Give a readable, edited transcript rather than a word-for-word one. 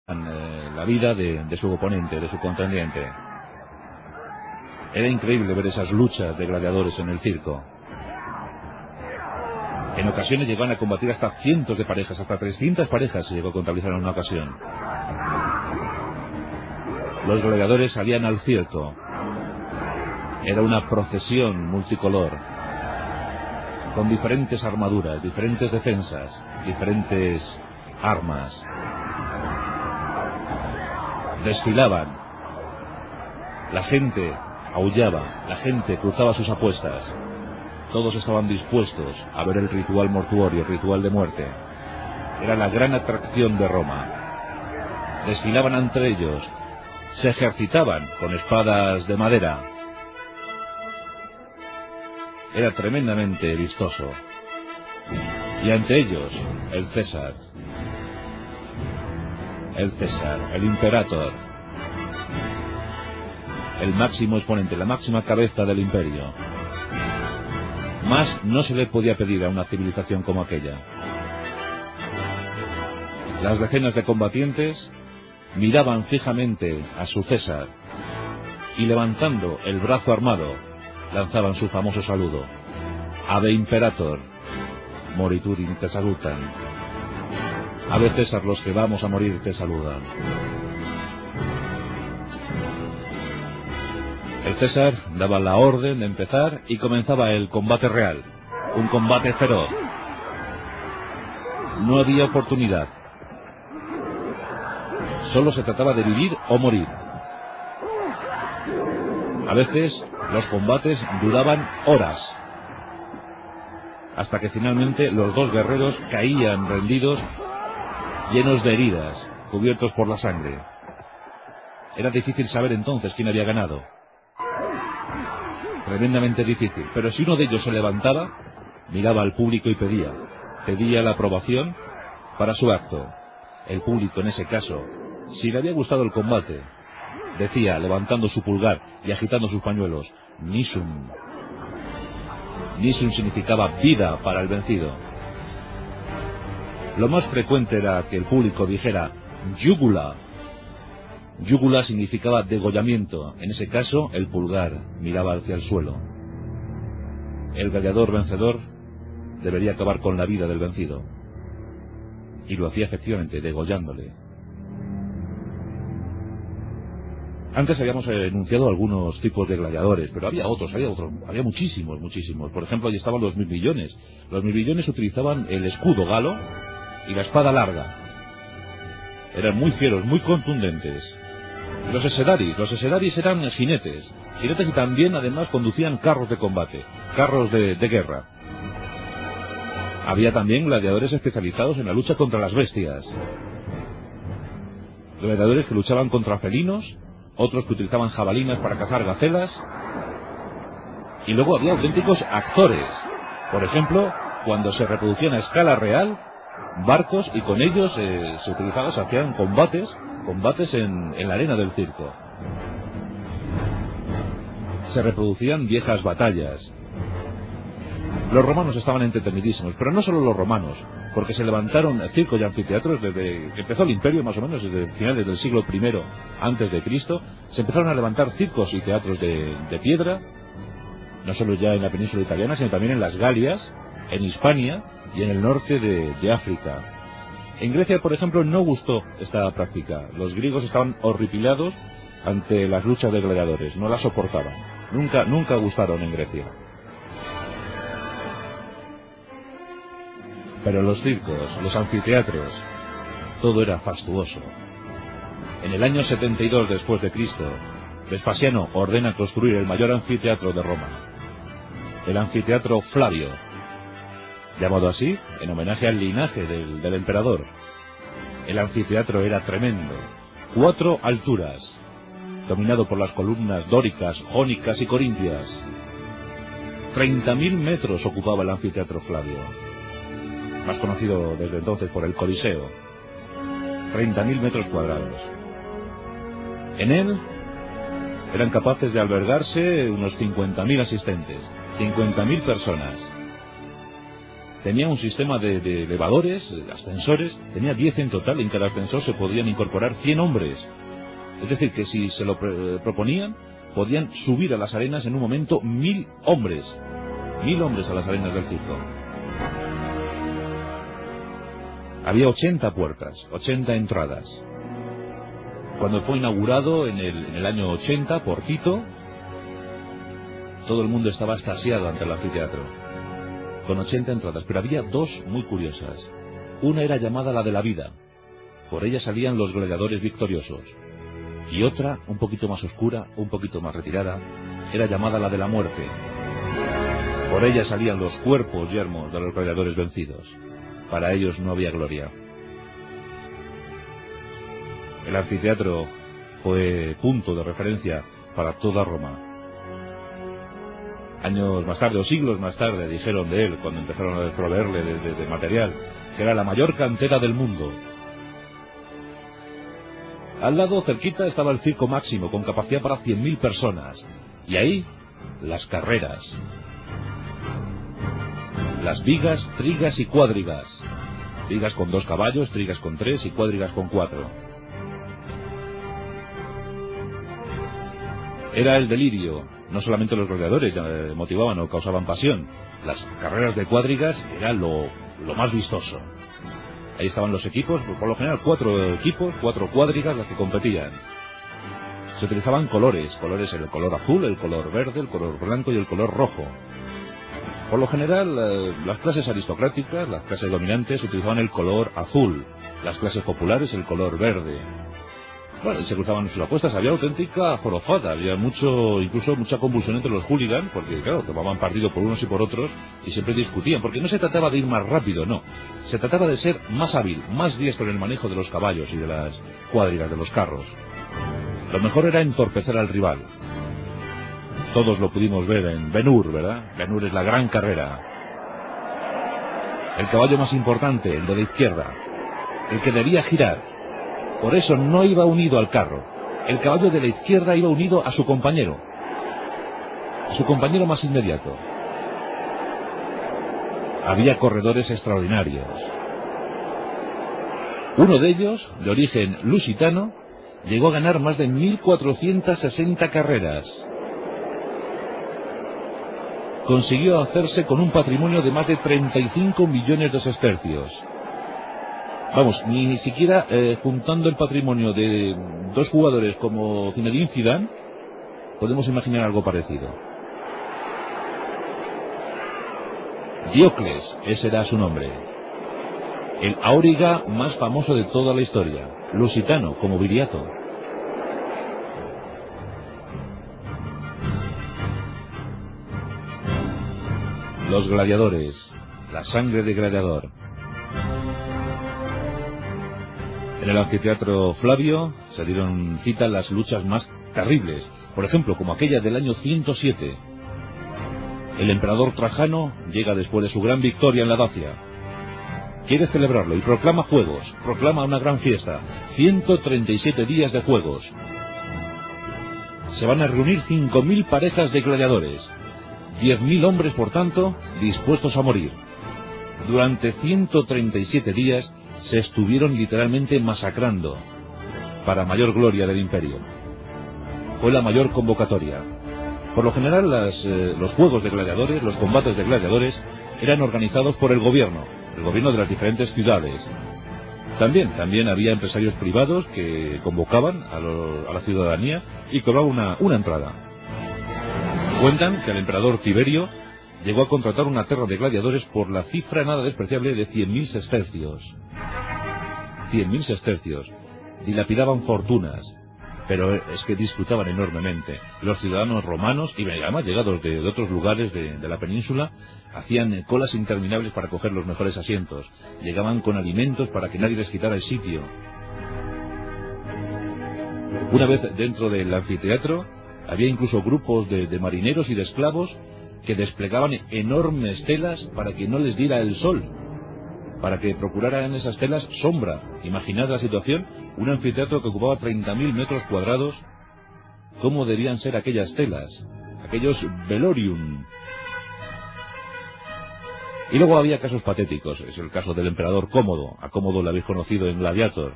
la vida de su oponente, de su contendiente. Era increíble ver esas luchas de gladiadores en el circo. En ocasiones llegaban a combatir hasta cientos de parejas, hasta 300 parejas se llegó a contabilizar en una ocasión. Los gladiadores salían al circo. Era una procesión multicolor, con diferentes armaduras, diferentes defensas, diferentes armas. Desfilaban. La gente aullaba, la gente cruzaba sus apuestas. Todos estaban dispuestos a ver el ritual mortuorio, el ritual de muerte. Era la gran atracción de Roma. Desfilaban ante ellos, se ejercitaban con espadas de madera. Era tremendamente vistoso. Y ante ellos, el César, el Imperator, el máximo exponente, la máxima cabeza del imperio. Más no se le podía pedir a una civilización como aquella. Las decenas de combatientes miraban fijamente a su César y levantando el brazo armado lanzaban su famoso saludo: Ave Imperator, moriturim te salutan. Ave César, los que vamos a morir te saludan. El César daba la orden de empezar y comenzaba el combate real, un combate feroz. No había oportunidad. Solo se trataba de vivir o morir. A veces los combates duraban horas, hasta que finalmente los dos guerreros caían rendidos, llenos de heridas, cubiertos por la sangre. Era difícil saber entonces quién había ganado. Tremendamente difícil, pero si uno de ellos se levantaba, miraba al público y pedía la aprobación para su acto. El público, en ese caso, si le había gustado el combate, decía, levantando su pulgar y agitando sus pañuelos: Nisum. Nisum significaba vida para el vencido. Lo más frecuente era que el público dijera Yugula. Yugula significaba degollamiento. En ese caso, el pulgar miraba hacia el suelo. El gladiador vencedor debería acabar con la vida del vencido. Y lo hacía efectivamente, degollándole. Antes habíamos enunciado algunos tipos de gladiadores, pero había otros, había muchísimos. Por ejemplo, ahí estaban los mirmillones. Los mirmillones utilizaban el escudo galo y la espada larga. Eran muy fieros, muy contundentes. Los esedaris eran jinetes y también además conducían carros de combate, carros de guerra. Había también gladiadores especializados en la lucha contra las bestias. Gladiadores que luchaban contra felinos, otros que utilizaban jabalinas para cazar gacelas. Y luego había auténticos actores. Por ejemplo, cuando se reproducían a escala real barcos y con ellos se hacían combates en la arena del circo. Se reproducían viejas batallas. Los romanos estaban entretenidísimos, pero no solo los romanos, porque se levantaron circos y anfiteatros desde que empezó el imperio, más o menos desde finales del siglo I antes de Cristo. Se empezaron a levantar circos y teatros de piedra, no solo ya en la península italiana, sino también en las Galias, en Hispania y en el norte de África. En Grecia, por ejemplo, no gustó esta práctica. Los griegos estaban horripilados ante las luchas de gladiadores, no las soportaban. Nunca gustaron en Grecia. Pero los circos, los anfiteatros, todo era fastuoso. En el año 72 después de Cristo, Vespasiano ordena construir el mayor anfiteatro de Roma, el anfiteatro Flavio, llamado así en homenaje al linaje del emperador. El anfiteatro era tremendo, 4 alturas, dominado por las columnas dóricas, jónicas y corintias. 30.000 metros ocupaba el anfiteatro Flavio, más conocido desde entonces por el Coliseo. 30.000 metros cuadrados. En él eran capaces de albergarse unos 50.000 asistentes, 50.000 personas. Tenía un sistema de elevadores, ascensores, tenía 10 en total, en cada ascensor se podían incorporar 100 hombres. Es decir, que si se lo proponían, podían subir a las arenas en un momento 1000 hombres. 1000 hombres a las arenas del circo. Había 80 puertas, 80 entradas. Cuando fue inaugurado en el año 80 por Tito, todo el mundo estaba extasiado ante el anfiteatro, con 80 entradas, pero había dos muy curiosas. Una era llamada la de la vida, por ella salían los gladiadores victoriosos, y otra, un poquito más oscura, un poquito más retirada, era llamada la de la muerte. Por ella salían los cuerpos yermos de los gladiadores vencidos. Para ellos no había gloria. El anfiteatro fue punto de referencia para toda Roma. Años más tarde, o siglos más tarde, dijeron de él, cuando empezaron a proveerle de material, que era la mayor cantera del mundo. Al lado, cerquita, estaba el Circo Máximo, con capacidad para 100.000 personas. Y ahí, las carreras. Las vigas, trigas y cuadrigas. Vigas con 2 caballos, trigas con 3 y cuadrigas con 4. Era el delirio. No solamente los gladiadores motivaban o causaban pasión. Las carreras de cuadrigas era lo más vistoso. Ahí estaban los equipos, por lo general 4 equipos, 4 cuadrigas las que competían. Se utilizaban colores, el color azul, el color verde, el color blanco y el color rojo. Por lo general, las clases aristocráticas, las clases dominantes, utilizaban el color azul, las clases populares el color verde. Bueno, y se cruzaban sus apuestas, había auténtica jorofada, había incluso mucha convulsión entre los hooligans, porque claro, tomaban partido por unos y por otros, y siempre discutían, porque no se trataba de ir más rápido, no. Se trataba de ser más hábil, más diestro en el manejo de los caballos y de las cuadrigas de los carros. Lo mejor era entorpecer al rival. Todos lo pudimos ver en Ben-Hur, ¿verdad? Ben-Hur es la gran carrera. El caballo más importante, el de la izquierda, el que debía girar. Por eso no iba unido al carro. El caballo de la izquierda iba unido a su compañero más inmediato. Había corredores extraordinarios. Uno de ellos, de origen lusitano, llegó a ganar más de 1460 carreras. Consiguió hacerse con un patrimonio de más de 35 millones de sestercios. Vamos, ni siquiera juntando el patrimonio de 2 jugadores como Zinedine Zidane, podemos imaginar algo parecido. Diocles, ese era su nombre. El auriga más famoso de toda la historia, lusitano, como Viriato. Los gladiadores, la sangre de gladiador. En el anfiteatro Flavio se dieron cita las luchas más terribles, por ejemplo, como aquella del año 107. El emperador Trajano llega después de su gran victoria en la Dacia. Quiere celebrarlo y proclama juegos, proclama una gran fiesta, 137 días de juegos. Se van a reunir 5.000 parejas de gladiadores, 10.000 hombres, por tanto, dispuestos a morir. Durante 137 días se estuvieron literalmente masacrando, para mayor gloria del imperio. Fue la mayor convocatoria. Por lo general, los juegos de gladiadores, los combates de gladiadores, eran organizados por el gobierno de las diferentes ciudades. También había empresarios privados que convocaban a la ciudadanía y cobraban una entrada. Cuentan que el emperador Tiberio llegó a contratar una terra de gladiadores por la cifra nada despreciable de 100.000 sestercios. 100.000 sestercios. Dilapidaban fortunas, pero es que disfrutaban enormemente. Los ciudadanos romanos, y además llegados de otros lugares de la península, hacían colas interminables para coger los mejores asientos. Llegaban con alimentos para que nadie les quitara el sitio. Una vez dentro del anfiteatro, había incluso grupos de marineros y de esclavos que desplegaban enormes telas para que no les diera el sol, para que procuraran esas telas sombra. Imaginad la situación, un anfiteatro que ocupaba 30.000 metros cuadrados. ¿Cómo debían ser aquellas telas? Aquellos velorium. Y luego había casos patéticos, es el caso del emperador Cómodo. A Cómodo lo habéis conocido en Gladiator.